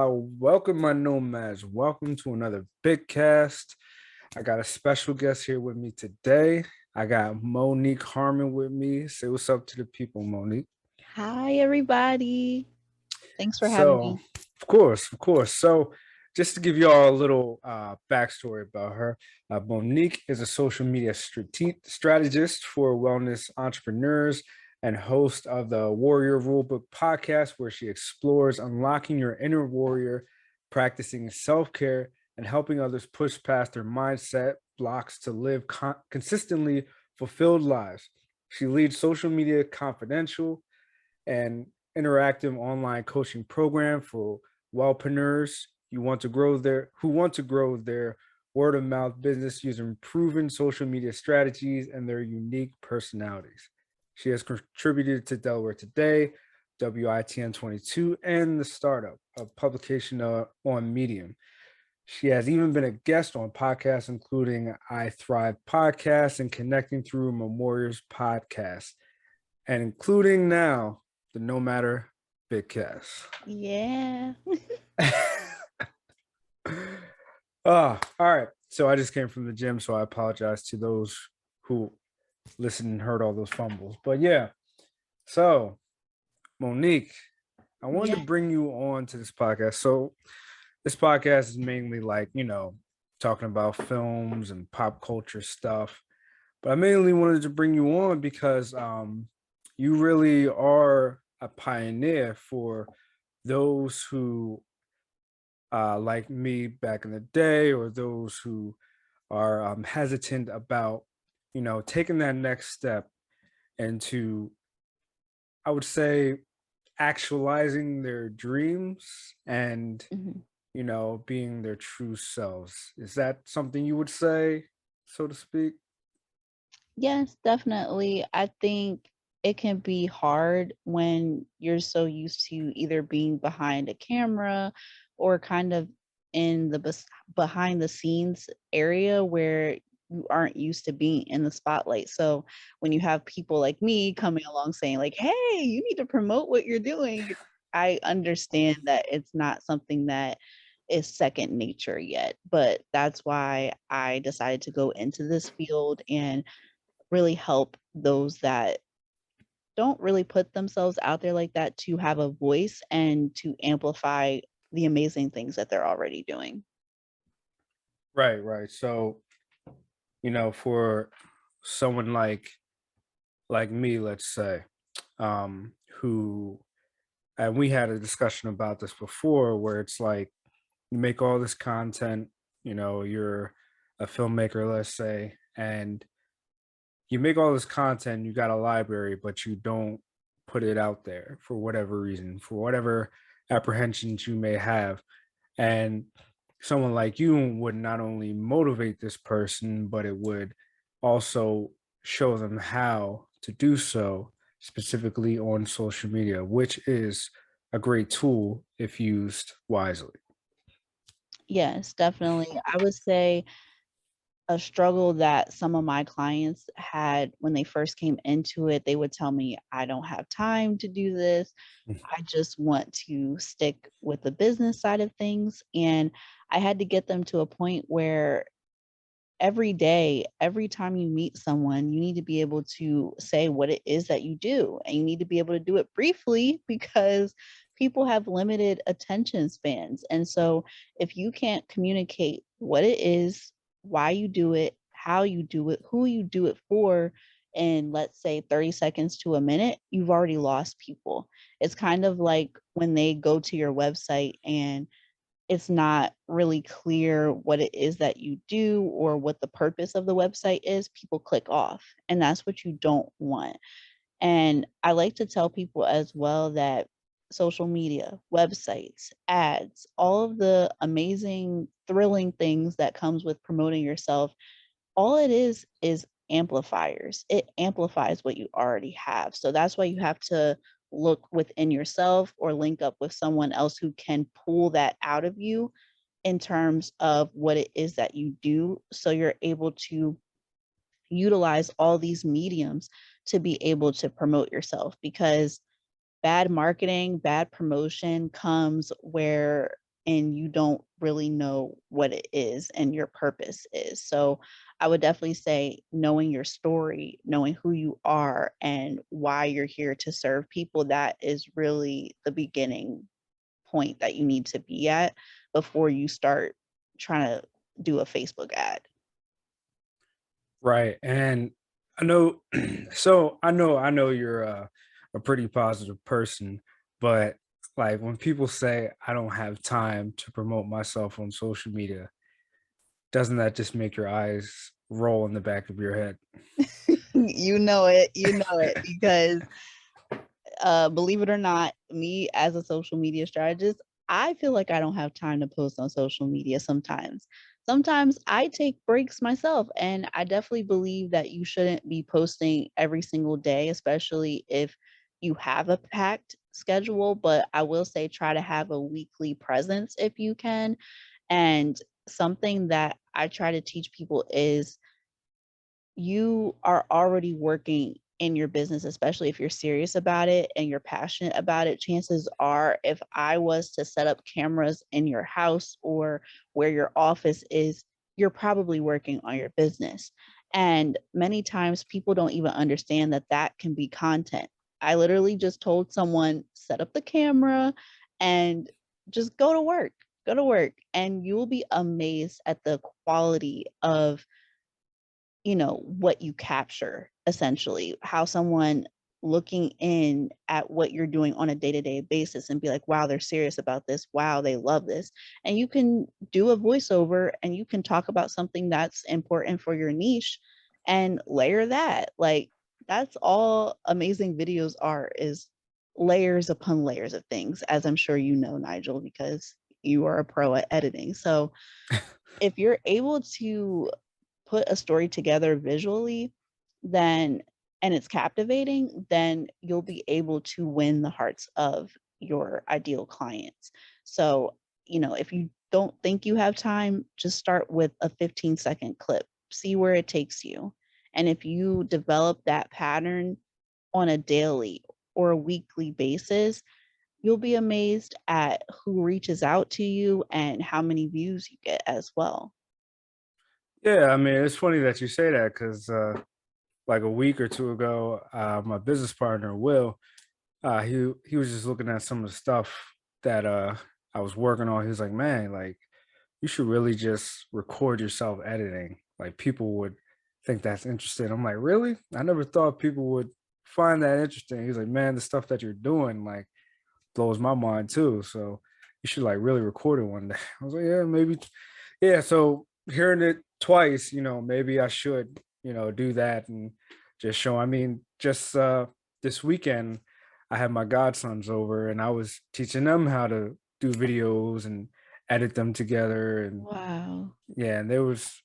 Welcome, my nomads. Welcome to another Bitcast. I got a special guest here with me today. I got Monique Harmon with me. Say what's up to the people, Monique. Hi, everybody. Thanks for having So, me. of course. So, just to give you all a little backstory about her, Monique is a social media strategist for wellness entrepreneurs and host of the Warrior Rulebook podcast, where she explores unlocking your inner warrior, practicing self care, and helping others push past their mindset blocks to live consistently fulfilled lives. She leads Social Media Confidential and interactive online coaching program for wellpreneurs who want to grow their word of mouth business using proven social media strategies and their unique personalities. She has contributed to Delaware Today, WITN 22, and The Startup, a publication on Medium. She has even been a guest on podcasts, including IThrived podcast and Connecting Through Memoirs podcast, and including now the Nomader Bitcast. Yeah. All right. So I just came from the gym, so I apologize to those who listened and heard all those fumbles. But yeah, so Monique, I wanted Yeah. to bring you on to this podcast. So this podcast is mainly like, talking about films and pop culture stuff. But I mainly wanted to bring you on because you really are a pioneer for those who like me back in the day, or those who are hesitant about, taking that next step into, I would say, actualizing their dreams and, Mhm. being their true selves. Is that something you would say, so to speak? Yes, definitely. I think it can be hard when you're so used to either being behind a camera or kind of in the behind the scenes area where you aren't used to being in the spotlight. So when you have people like me coming along saying like, "Hey, you need to promote what you're doing." I understand that it's not something that is second nature yet, but that's why I decided to go into this field and really help those that don't really put themselves out there like that to have a voice and to amplify the amazing things that they're already doing. Right, right. So, for someone like me, let's say, who, and we had a discussion about this before, where it's like you make all this content, you're a filmmaker, let's say, and you make all this content, you got a library, but you don't put it out there for whatever reason, for whatever apprehensions you may have. And someone like you would not only motivate this person, but it would also show them how to do so, specifically on social media, which is a great tool if used wisely. Yes, definitely. I would say a struggle that some of my clients had when they first came into it, they would tell me, I don't have time to do this. I just want to stick with the business side of things. And I had to get them to a point where every day, every time you meet someone, you need to be able to say what it is that you do. And you need to be able to do it briefly because people have limited attention spans. And so if you can't communicate what it is, why you do it, how you do it, who you do it for, in let's say 30 seconds to a minute, you've already lost people. It's kind of like when they go to your website and it's not really clear what it is that you do or what the purpose of the website is, people click off. And that's what you don't want. And I like to tell people as well that social media, websites, ads, all of the amazing, thrilling things that comes with promoting yourself, all it is amplifiers. It amplifies what you already have. So that's why you have to look within yourself or link up with someone else who can pull that out of you in terms of what it is that you do. So you're able to utilize all these mediums to be able to promote yourself because bad marketing, bad promotion comes where and you don't really know what it is and your purpose is. So I would definitely say knowing your story, knowing who you are and why you're here to serve people, that is really the beginning point that you need to be at before you start trying to do a Facebook ad. Right. And I know so I know you're a pretty positive person, but like when people say I don't have time to promote myself on social media, doesn't that just make your eyes roll in the back of your head? You know it because believe it or not, me as a social media strategist, I feel like I don't have time to post on social media sometimes. Sometimes I take breaks myself, and I definitely believe that you shouldn't be posting every single day, especially if you have a packed schedule. But I will say try to have a weekly presence if you can. And something that I try to teach people is you are already working in your business, especially if you're serious about it and you're passionate about it. Chances are, if I was to set up cameras in your house or where your office is, you're probably working on your business. And many times people don't even understand that that can be content. I literally just told someone, set up the camera and just go to work, and you will be amazed at the quality of what you capture essentially, how someone looking in at what you're doing on a day-to-day basis and be like, wow, they're serious about this. Wow, they love this. And you can do a voiceover and you can talk about something that's important for your niche and layer that. Like that's all amazing videos are is layers upon layers of things, as I'm sure you know, Nigel, because you are a pro at editing. So if you're able to put a story together visually, then and it's captivating, then you'll be able to win the hearts of your ideal clients. So, if you don't think you have time, just start with a 15-second clip. See where it takes you. And if you develop that pattern on a daily or a weekly basis, you'll be amazed at who reaches out to you and how many views you get as well. Yeah, I mean, it's funny that you say that because like a week or two ago, my business partner Will, he was just looking at some of the stuff that I was working on. He was like, "Man, like you should really just record yourself editing. Like people would think that's interesting." I'm like, "Really? I never thought people would find that interesting." He's like, "Man, the stuff that you're doing like blows my mind too. So you should like really record it one day." I was like, "Yeah, maybe." Yeah, so hearing it twice, maybe I should, do that and just show. I mean, just this weekend, I had my godsons over and I was teaching them how to do videos and edit them together. And Wow. yeah, and they was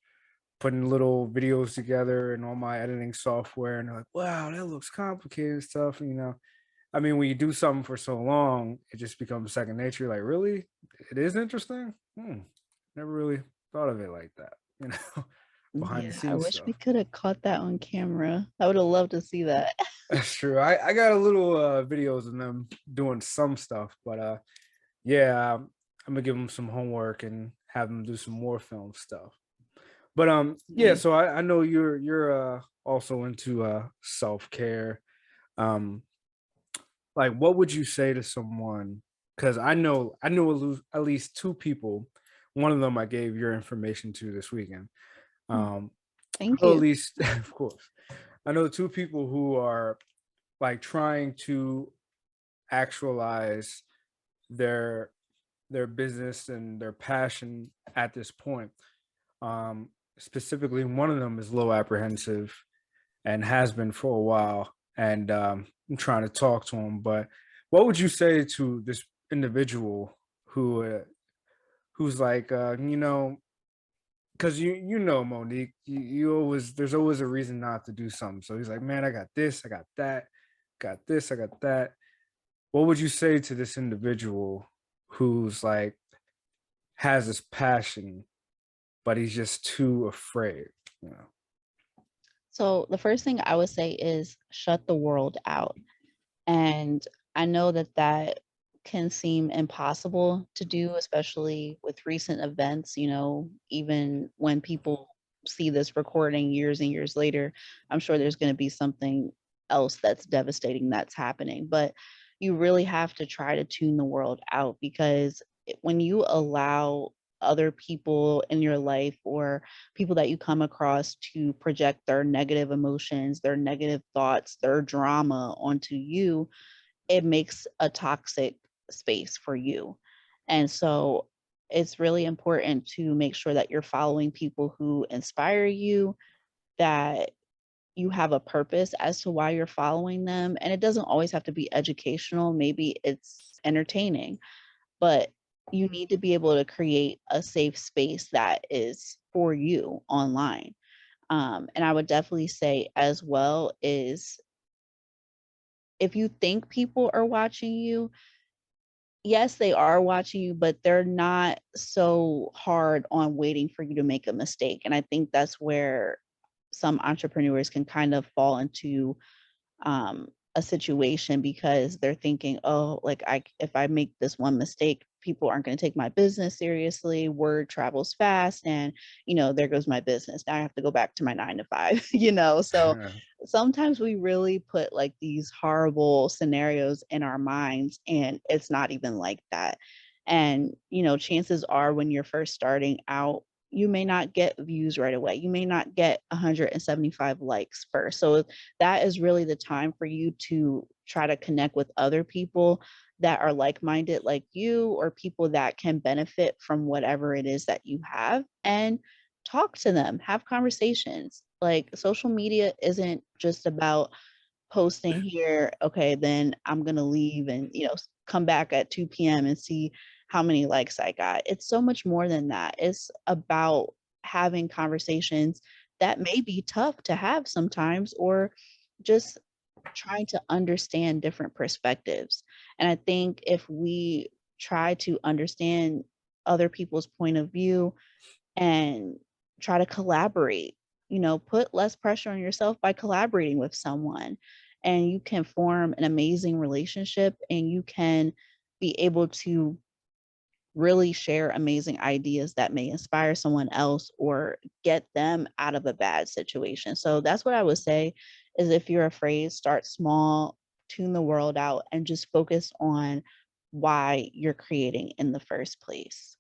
putting little videos together and all my editing software. And they're like, wow, that looks complicated and stuff. I mean, when you do something for so long, it just becomes second nature. Like, really? It is interesting? Never really thought of it like that, behind the Yeah, I scenes wish we stuff. could have caught that on camera. I would have loved to see that. That's true. I got a little videos of them doing some stuff, but yeah, I'm gonna give them some homework and have them do some more film stuff. But yeah, Nice. so I know you're also into self-care. Um like what would you say to someone, because I know at least two people. One of them I gave your information to this weekend. Mm, um thank I know at you. least of course I know two people who are like trying to actualize their their business and their passion at this point. Specifically, one of them is a little apprehensive and has been for a while. And I'm trying to talk to him. But what would you say to this individual who's like, because Monique, you always there's always a reason not to do something. So he's like, man, I got this, I got that, got this, I got that. What would you say to this individual who's like has this passion, but he's just too afraid, you know? So the first thing I would say is shut the world out. And I know that can seem impossible to do, especially with recent events, even when people see this recording years and years later, I'm sure there's going to be something else that's devastating that's happening. But you really have to try to tune the world out because when you allow other people in your life or people that you come across to project their negative emotions, their negative thoughts, their drama onto you, it makes a toxic space for you. And so it's really important to make sure that you're following people who inspire you, that you have a purpose as to why you're following them. And it doesn't always have to be educational, maybe it's entertaining, but you need to be able to create a safe space that is for you online. And I would definitely say as well is if you think people are watching you, yes, they are watching you, but they're not so hard on waiting for you to make a mistake. And I think that's where some entrepreneurs can kind of fall into a situation because they're thinking, oh, like if I make this one mistake, people aren't going to take my business seriously. Word travels fast, and there goes my business. Now I have to go back to my 9 to 5. So sometimes we really put like these horrible scenarios in our minds, and it's not even like that. And chances are when you're first starting out, you may not get views right away. You may not get 175 likes first. So that is really the time for you to try to connect with other people that are like-minded like you, or people that can benefit from whatever it is that you have, and talk to them, have conversations. Like social media isn't just about posting here, okay, then I'm gonna leave and come back at 2 p.m. and see how many likes I got. It's so much more than that. It's about having conversations that may be tough to have sometimes, or just trying to understand different perspectives. And I think if we try to understand other people's point of view and try to collaborate, put less pressure on yourself by collaborating with someone, and you can form an amazing relationship, and you can be able to really share amazing ideas that may inspire someone else or get them out of a bad situation. So that's what I would say is if you're afraid, start small, tune the world out, and just focus on why you're creating in the first place.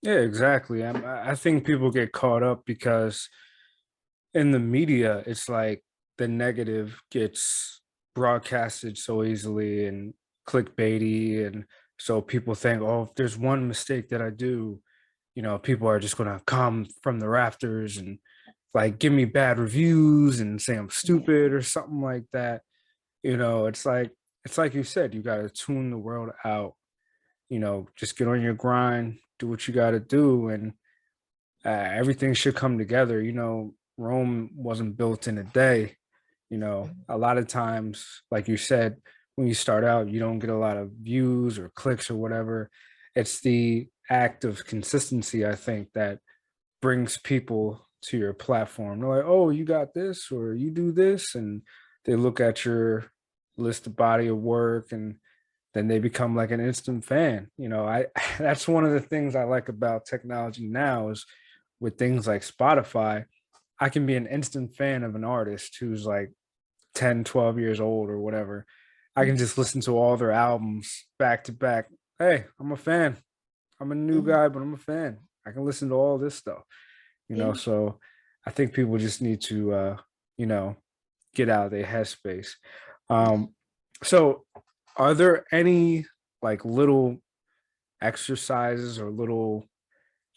Yeah, exactly. I think people get caught up because in the media, it's like the negative gets broadcasted so easily and clickbaity. And so people think, oh, if there's one mistake that I do, people are just going to come from the rafters and like give me bad reviews and say I'm Yeah. stupid or something like that. It's like you said, you got to tune the world out, just get on your grind, do what you got to do, and everything should come together. Rome wasn't built in a day. A lot of times, like you said, when you start out, you don't get a lot of views or clicks or whatever. It's the act of consistency, I think, that brings people to your platform. They're like, oh, you got this or you do this. And they look at your list of body of work, and then they become like an instant fan. I that's one of the things I like about technology now is with things like Spotify, I can be an instant fan of an artist who's like 10, 12 years old or whatever. I can just listen to all their albums back to back. Hey, I'm a fan. I'm a new Mhm. guy, but I'm a fan. I can listen to all this stuff, Yeah. so I think people just need to you know, get out of their headspace. Um, so are there any like little exercises or little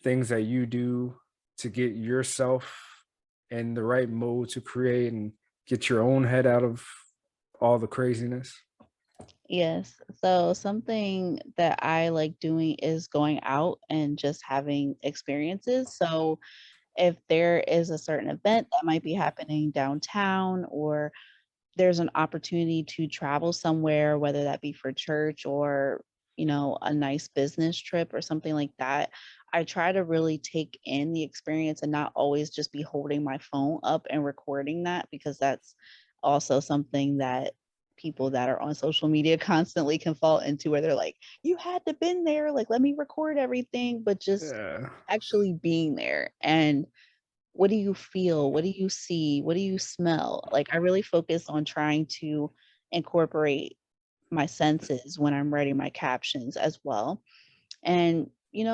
things that you do to get yourself in the right mode to create and get your own head out of all the craziness? Yes. So something that I like doing is going out and just having experiences. So if there is a certain event that might be happening downtown, or there's an opportunity to travel somewhere, whether that be for church or, a nice business trip or something like that, I try to really take in the experience and not always just be holding my phone up and recording that, because that's also something that people that are on social media constantly can fall into, where they're like, you had to been there, like, let me record everything, but just Yeah. actually being there. And what do you feel? What do you see? What do you smell? Like, I really focus on trying to incorporate my senses when I'm writing my captions as well. And,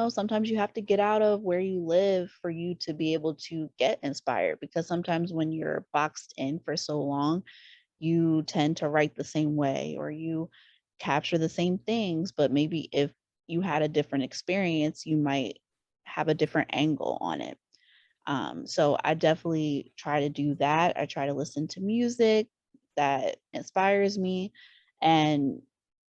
sometimes you have to get out of where you live for you to be able to get inspired, because sometimes when you're boxed in for so long, you tend to write the same way, or you capture the same things, but maybe if you had a different experience, you might have a different angle on it. So I definitely try to do that. I try to listen to music that inspires me and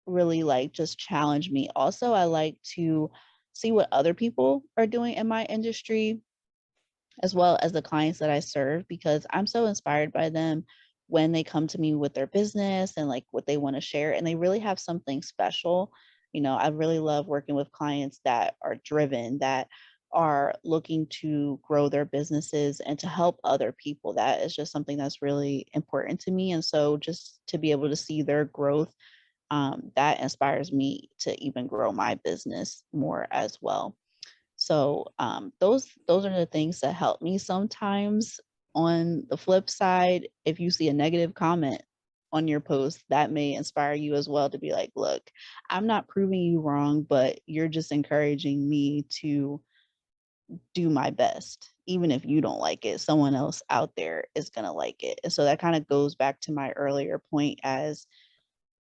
really like just challenge me. Also, I like to see what other people are doing in my industry, as well as the clients that I serve, because I'm so inspired by them when they come to me with their business and like what they want to share, and they really have something special. I really love working with clients that are driven, that are looking to grow their businesses and to help other people. That is just something that's really important to me. And so just to be able to see their growth, that inspires me to even grow my business more as well. So, those are the things that help me sometimes. On the flip side, if you see a negative comment on your post, that may inspire you as well to be like, "Look, I'm not proving you wrong, but you're just encouraging me to do my best. Even if you don't like it, someone else out there is gonna like it." And so that kinda goes back to my earlier point, as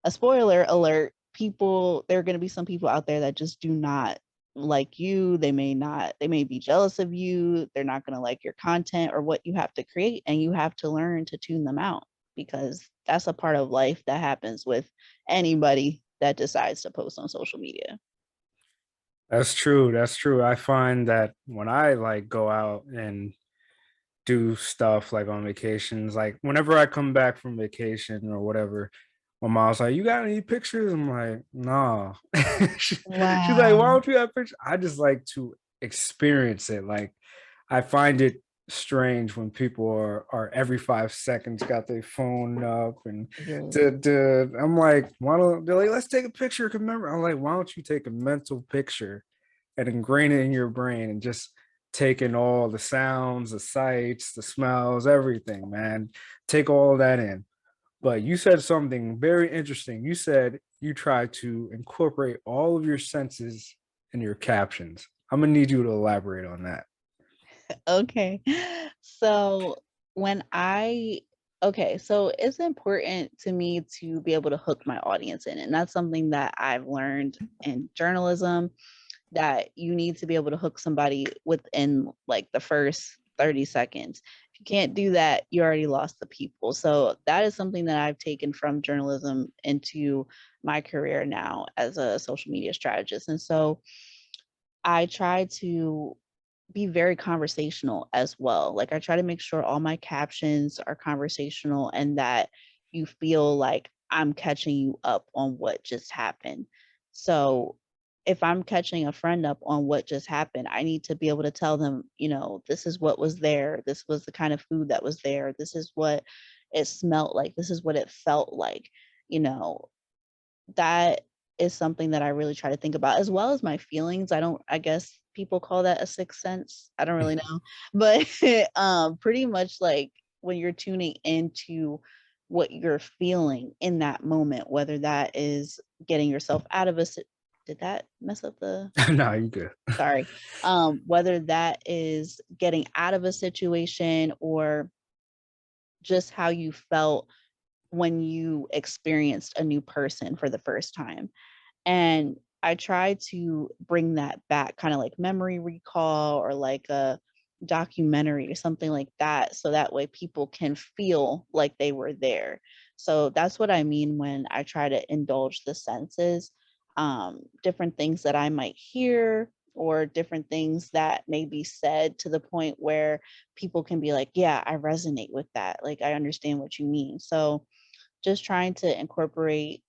a spoiler alert, there are going to be some people out there that just do not like you. They may be jealous of you. They're not going to like your content or what you have to create. And you have to learn to tune them out, because that's a part of life that happens with anybody that decides to post on social media. That's true. That's true. I find that when I like go out and do stuff like on vacations, like whenever I come back from vacation or whatever, my mom's like, "You got any pictures?" I'm like, "No." She's like, "Why Wow. don't you have pictures?" I just like to experience it. Like, I find it strange when people are every 5 seconds got their phone up and Yeah. I'm like, why don't they're like, let's take a picture, remember? I'm like, why don't you take a mental picture and ingrain it in your brain and just take in all the sounds, the sights, the smells, everything, man. Take all that in. But you said something very interesting. You said you try to incorporate all of your senses in your captions. I'm gonna need you to elaborate on that. Okay. So when I okay, so it's important to me to be able to hook my audience in. And that's something that I've learned in journalism, that you need to be able to hook somebody within like the first 30 seconds. If you can't do that, you already lost the people. So that is something that I've taken from journalism into my career now as a social media strategist. And so I try to be very conversational as well. Like, I try to make sure all my captions are conversational and that you feel like I'm catching you up on what just happened. So, if I'm catching a friend up on what just happened, I need to be able to tell them, this is what was there. This was the kind of food that was there. This is what it smelled like. This is what it felt like. You know, that is something that I really try to think about, as well as my feelings. I guess people call that a sixth sense. I don't really know. But, pretty much like when you're tuning into what you're feeling in that moment, whether that is getting yourself out of did that mess up the No, you good. sorry. Whether that is getting out of a situation, or just how you felt when you experienced a new person for the first time. And I try to bring that back, kind of like memory recall or like a documentary or something like that. So that way people can feel like they were there. So that's what I mean when I try to indulge the senses. Different things that I might hear, or different things that may be said to the point where people can be like, yeah, I resonate with that. Like, I understand what you mean. So just trying to incorporate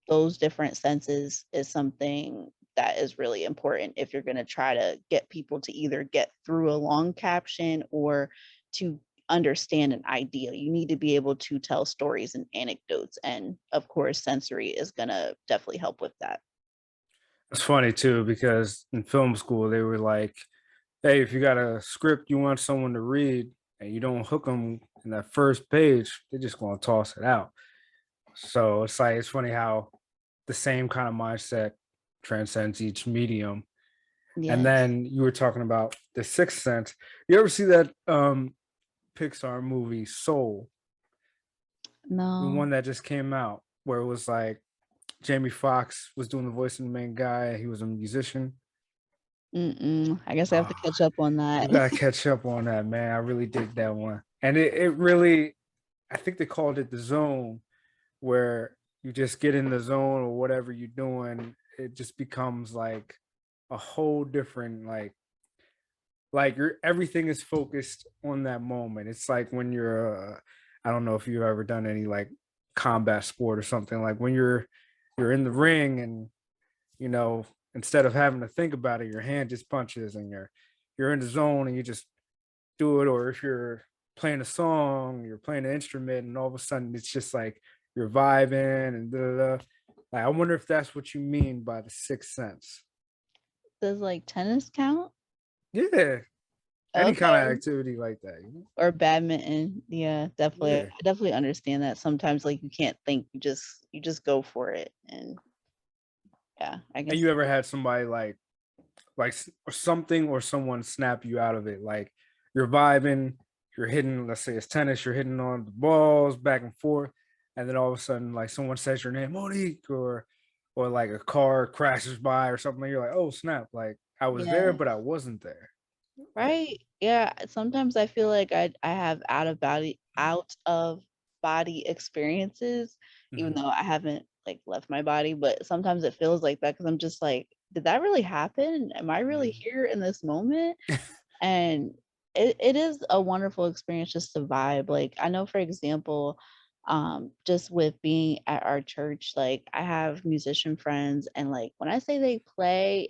those different senses is something that is really important if you're going to try to get people to either get through a long caption, or to understand an idea. You need to be able to tell stories and anecdotes. And of course, sensory is going to definitely help with that. It's funny too because in film school they were like, "Hey, if you got a script you want someone to read and you don't hook them in that first page, they're just gonna toss it out." So it's like it's funny how the same kind of mindset transcends each medium. And Yes. then you were talking about the Sixth Sense. You ever see that Pixar movie Soul, the No. one that just came out, where it was like Jamie Foxx was doing the voice of the main guy. He was a musician. Mm-mm. I guess I have to Ah, catch up on that. you gotta catch up on that, man. I really dig that one. And it really, I think they called it the zone, where you just get in the zone or whatever you're doing, it just becomes like a whole different like your everything is focused on that moment. It's like when you're I don't know if you've ever done any like combat sport or something, like when you're in the ring and you know, instead of having to think about it, your hand just punches and you're in the zone and you just do it. Or if you're playing a song, you're playing an instrument, and all of a sudden it's just like you're vibing and da, da, da. Like, I wonder if that's what you mean by the sixth sense. Does like tennis count? Yeah, any kind of Okay. activity like that. You know? Or badminton. Yeah, definitely. I Yeah, definitely understand that. Sometimes like you can't think, you just go for it. And yeah, I and guess you ever had somebody or something or someone snap you out of it? Like you're vibing, you're hitting, let's say it's tennis, you're hitting on the balls back and forth, and then all of a sudden, like someone says your name, Monique, or like a car crashes by or something. You're like, oh snap! Like I was there, yeah. but I wasn't there. Right. Yeah. Sometimes I feel like I have out of body experiences, even Mhm. though I haven't like left my body, but sometimes it feels like that because I'm just like, did that really happen? Am I really Mhm. here in this moment? And it is a wonderful experience just to vibe. Like I know, for example, just with being at our church, like I have musician friends, and like when I say they play.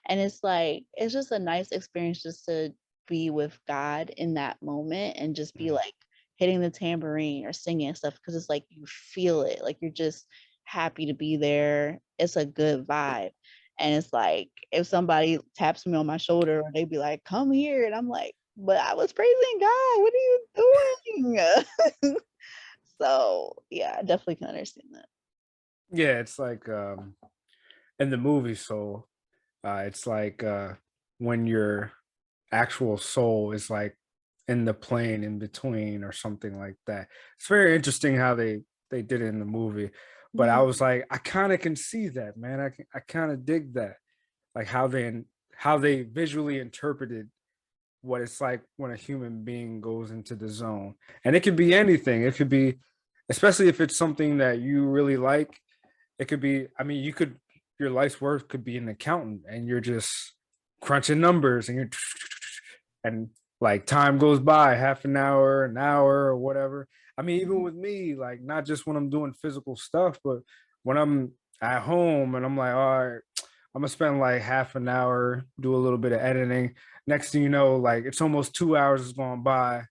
And it's like it's just a nice experience just to be with God in that moment and just be Mhm. like hitting the tambourine or singing and stuff because it's like you feel it, like you're just happy to be there. It's a good vibe. And it's like if somebody taps me on my shoulder or they be like, "Come here," and I'm like, "But I was praising God. What are you doing?" So yeah, I definitely can understand that. Yeah, it's like in the movie Soul, it's like when your actual soul is like in the plane in between or something like that. It's very interesting how they did it in the movie. But I Yeah. was like, I kind of can see that, man. I kind of dig that, like how they visually interpreted what it's like when a human being goes into the zone. And it could be anything. It could be, especially if it's something that you really like. It could be. I mean, you could your life's work could be an accountant, and you're just crunching numbers, and you're and like time goes by, half an hour, or whatever. I mean, even with me, like not just when I'm doing physical stuff, but when I'm at home and I'm like, all right, I'm gonna spend like half an hour, do a little bit of editing. Next thing you know, like it's almost 2 hours has gone by.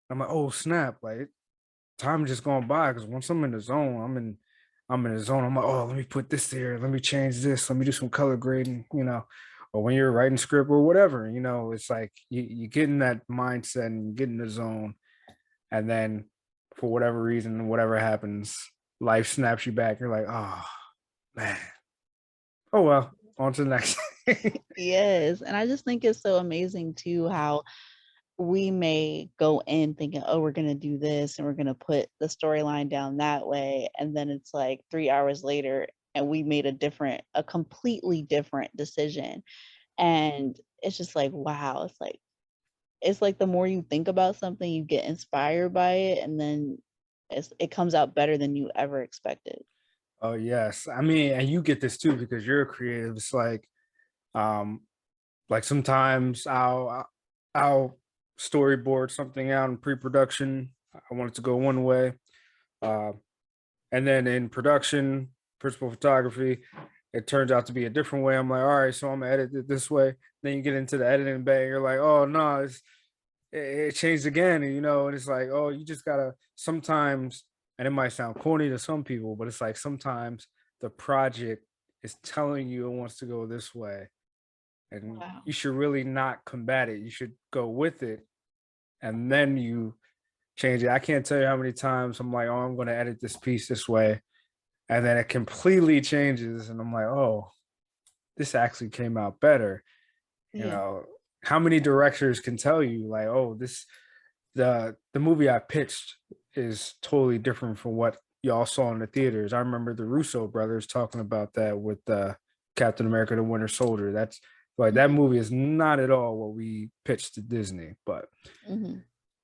I'm like, oh snap, like time just gone by because once I'm in the zone, I'm in the zone. I'm like, oh, let me put this there, let me change this, let me do some color grading, you know. Or when you're writing script or whatever, you know, it's like you get in that mindset and you get in the zone, and then for whatever reason, whatever happens, life snaps you back. You're like, oh man, oh well, on to the next. Yes, and I just think it's so amazing too how we may go in thinking, "Oh, we're gonna do this and we're gonna put the storyline down that way," and then it's like 3 hours later and we made a completely different decision. And it's just like, wow, it's like the more you think about something, you get inspired by it, and then it comes out better than you ever expected. Oh yes, I mean, and you get this too because you're a creative. It's um like sometimes I'll storyboard something out in pre-production. I want it to go one way, uh, and then in production, principal photography, it turns out to be a different way. I'm like, all right, so I'm gonna edit it this way. Then you get into the editing bay, you're like, oh no, it changed again, and and it's like, oh, you just gotta sometimes, and it might sound corny to some people, but it's like sometimes the project is telling you it wants to go this way, and Wow. you should really not combat it. You should go with it, and then you change it. I can't tell you how many times I'm like, oh, I'm going to edit this piece this way, and then it completely changes, and I'm like, oh, this actually came out better. You Yeah. know, how many directors can tell you like, oh, this the movie I pitched is totally different from what y'all saw in the theaters. I remember the Russo brothers talking about that with Captain America: The Winter Soldier. That's like that Mhm. movie is not at all what we pitched to Disney, but Mhm.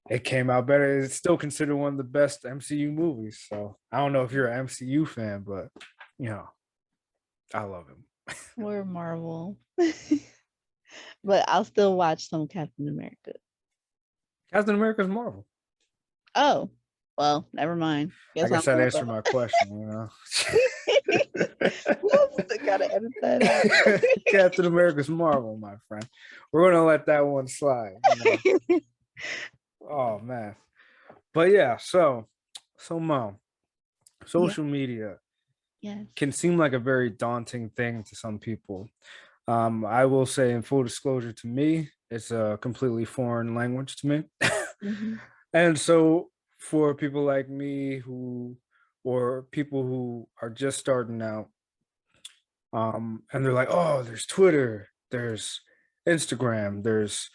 it came out better. It's still considered one of the best MCU movies. So I don't know if you're an MCU fan, but you know, I love him. Or Marvel. But I'll still watch some Captain America. Captain America's Marvel. Oh, well, never mind. I Guess I'm guess that wrong. answered my question. Whoops, I gotta edit that out. Captain America's Marvel, my friend. We're gonna let that one slide. Oh man. But yeah, so Mo, Yeah. social media Yes. can seem like a very daunting thing to some people. I will say in full disclosure to me, it's a completely foreign language to me. Mhm. And so for people like me or people who are just starting out, and they're like, oh, there's Twitter, there's Instagram, there's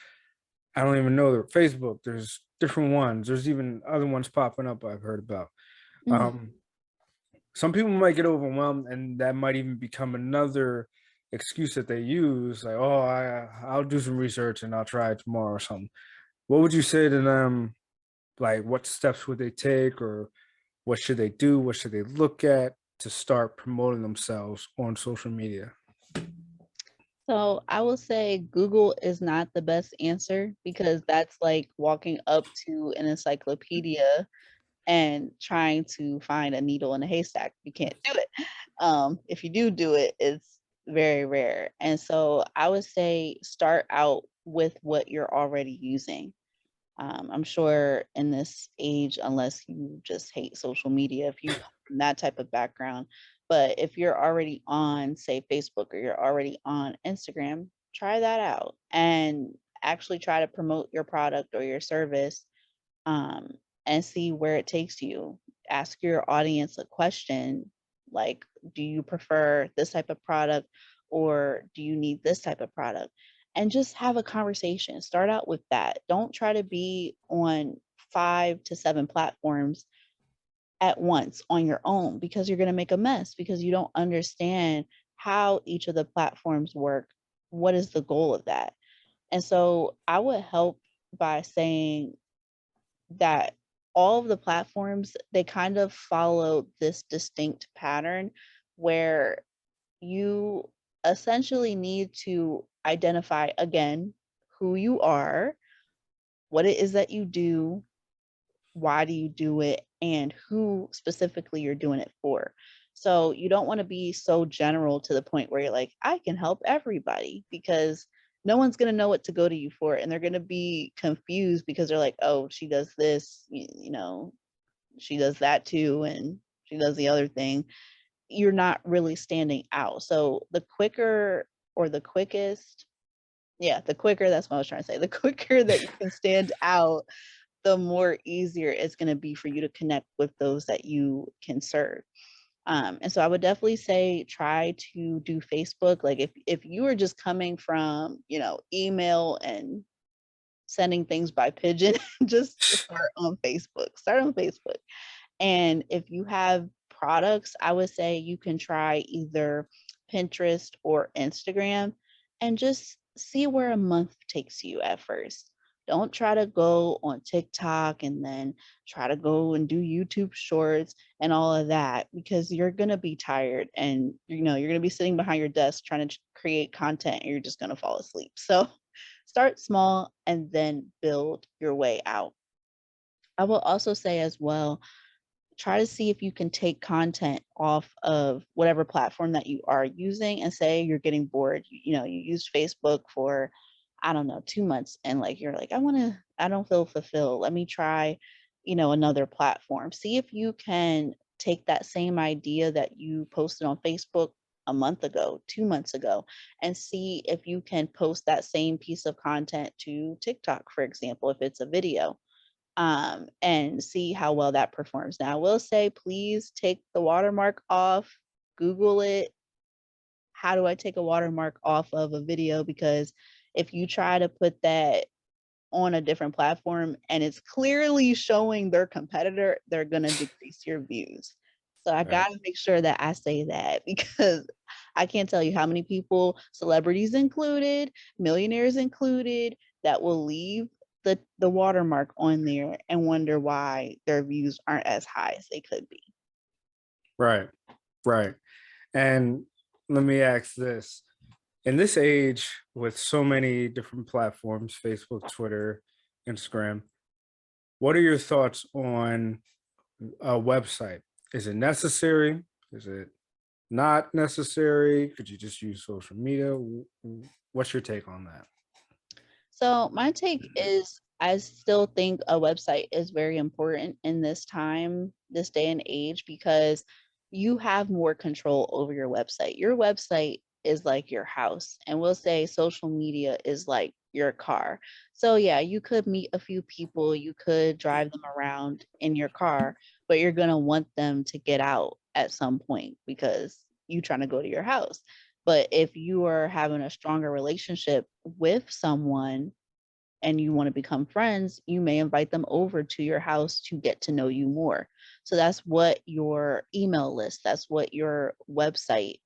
I don't even know, there Facebook, there's different ones, there's even other ones popping up I've heard about. Mhm. Um, some people might get overwhelmed, and that might even become another excuse that they use, like, oh, I'll do some research and I'll try it tomorrow or something. What would you say to them? Like, what steps would they take, or what should they do? What should they look at to start promoting themselves on social media? So I will say Google is not the best answer because that's like walking up to an encyclopedia and trying to find a needle in a haystack. You can't do it. If you do it, it's very rare. And so I would say start out with what you're already using. I'm sure in this age, unless you just hate social media, if you come from that type of background, but if you're already on, say, Facebook or you're already on Instagram, try that out and actually try to promote your product or your service, um, and see where it takes you. Ask your audience a question like, do you prefer this type of product or do you need this type of product? And just have a conversation. Start out with that. Don't try to be on 5 to 7 platforms at once on your own because you're going to make a mess because you don't understand how each of the platforms work. What is the goal of that? And so I would help by saying that all of the platforms, they kind of follow this distinct pattern where you essentially need to identify again who you are, what it is that you do, why do you do it, and who specifically you're doing it for. So you don't want to be so general to the point where you're like, I can help everybody because no one's going to know what to go to you for. And they're going to be confused because they're like, oh, she does this, she does that too. And she does the other thing. You're not really standing out. So the quicker or the quickest, yeah, the quicker, that's what I was trying to say. The quicker that you can stand out, the more easier it's going to be for you to connect with those that you can serve. And so I would definitely say try to do Facebook. Like if you are just coming from, email and sending things by pigeon, just start on Facebook. Start on Facebook. And if you have products, I would say you can try either Pinterest or Instagram and just see where a month takes you at first. Don't try to go on TikTok and then try to go and do YouTube shorts and all of that because you're going to be tired and you're going to be sitting behind your desk trying to create content and you're just going to fall asleep. So start small and then build your way out. I will also say as well, try to see if you can take content off of whatever platform that you are using and say you're getting bored. You used Facebook for I don't know, 2 months and like you're like, I don't feel fulfilled. Let me try, another platform. See if you can take that same idea that you posted on Facebook a month ago, 2 months ago, and see if you can post that same piece of content to TikTok, for example, if it's a video, and see how well that performs. Now, I will say, please take the watermark off, Google it. How do I take a watermark off of a video? Because if you try to put that on a different platform and it's clearly showing their competitor, they're gonna decrease your views. So I Right. gotta make sure that I say that because I can't tell you how many people, celebrities included, millionaires included, that will leave the watermark on there and wonder why their views aren't as high as they could be. Right. Right. And let me ask this. In this age, with so many different platforms, Facebook, Twitter, Instagram, what are your thoughts on a website? Is it necessary? Is it not necessary? Could you just use social media? What's your take on that? So my take is I still think a website is very important in this time, this day and age, because you have more control over your website. Your website is like your house, and we'll say social media is like your car. So yeah, you could meet a few people, you could drive them around in your car, but you're going to want them to get out at some point because you trying to go to your house. But if you are having a stronger relationship with someone and you want to become friends, you may invite them over to your house to get to know you more. So that's what your email list, that's what your website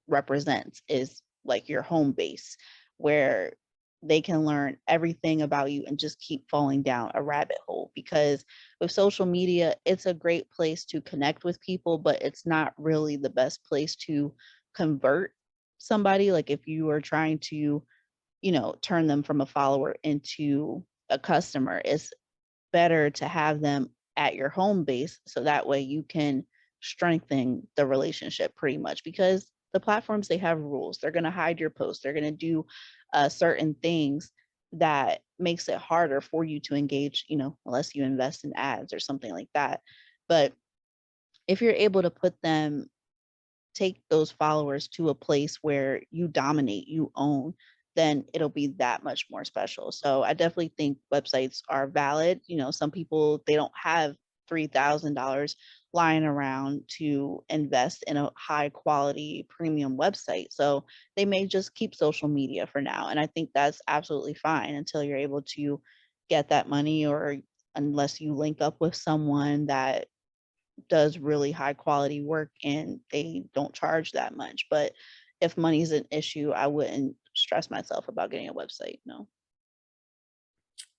represents, is like your home base where they can learn everything about you and just keep falling down a rabbit hole. Because with social media, it's a great place to connect with people, but it's not really the best place to convert somebody. Like if you are trying to, turn them from a follower into a customer, it's better to have them at your home base so that way you can strengthen the relationship pretty much, because the platforms, they have rules. They're going to hide your posts, they're going to do certain things that makes it harder for you to engage, unless you invest in ads or something like that. But if you're able to put them, take those followers to a place where you dominate, you own, then it'll be that much more special. So I definitely think websites are valid. Some people, they don't have $3,000 lying around to invest in a high quality premium website. So they may just keep social media for now. And I think that's absolutely fine until you're able to get that money, or unless you link up with someone that does really high quality work and they don't charge that much. But if money's an issue, I wouldn't stress myself about getting a website. No.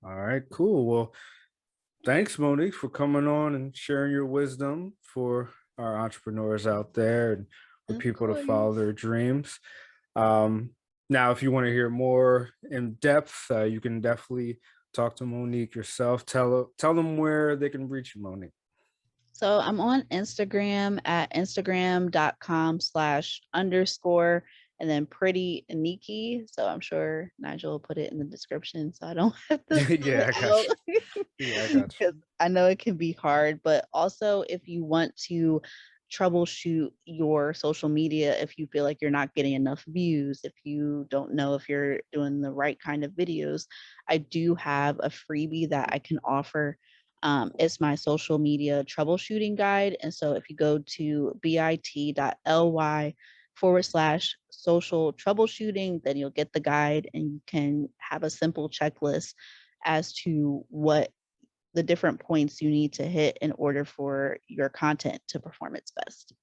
All right, cool. Well, thanks, Monique, for coming on and sharing your wisdom for our entrepreneurs out there and for Of people to follow course. their dreams. Um, Now, if you want to hear more in depth, you can definitely talk to Monique yourself. Tell them where they can reach you, Monique. So I'm on Instagram at instagram.com/underscore and then pretty Nikki. So I'm sure Nigel will put it in the description so I don't have to spell Yeah, it I got out. you. Yeah, I got Because I know it can be hard. But also, if you want to troubleshoot your social media, if you feel like you're not getting enough views, if you don't know if you're doing the right kind of videos, I do have a freebie that I can offer. It's my social media troubleshooting guide. And so if you go to bit.ly/social troubleshooting, then you'll get the guide and you can have a simple checklist as to what the different points you need to hit in order for your content to perform its best. you.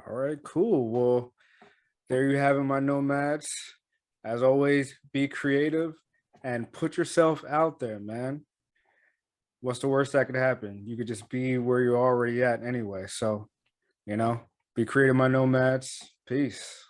All right, cool. Well, there you have it, my nomads. As always, be creative and put yourself out there, man. What's the worst that could happen? You could just be where you're already at anyway. So, you know, be creative, my nomads. Peace.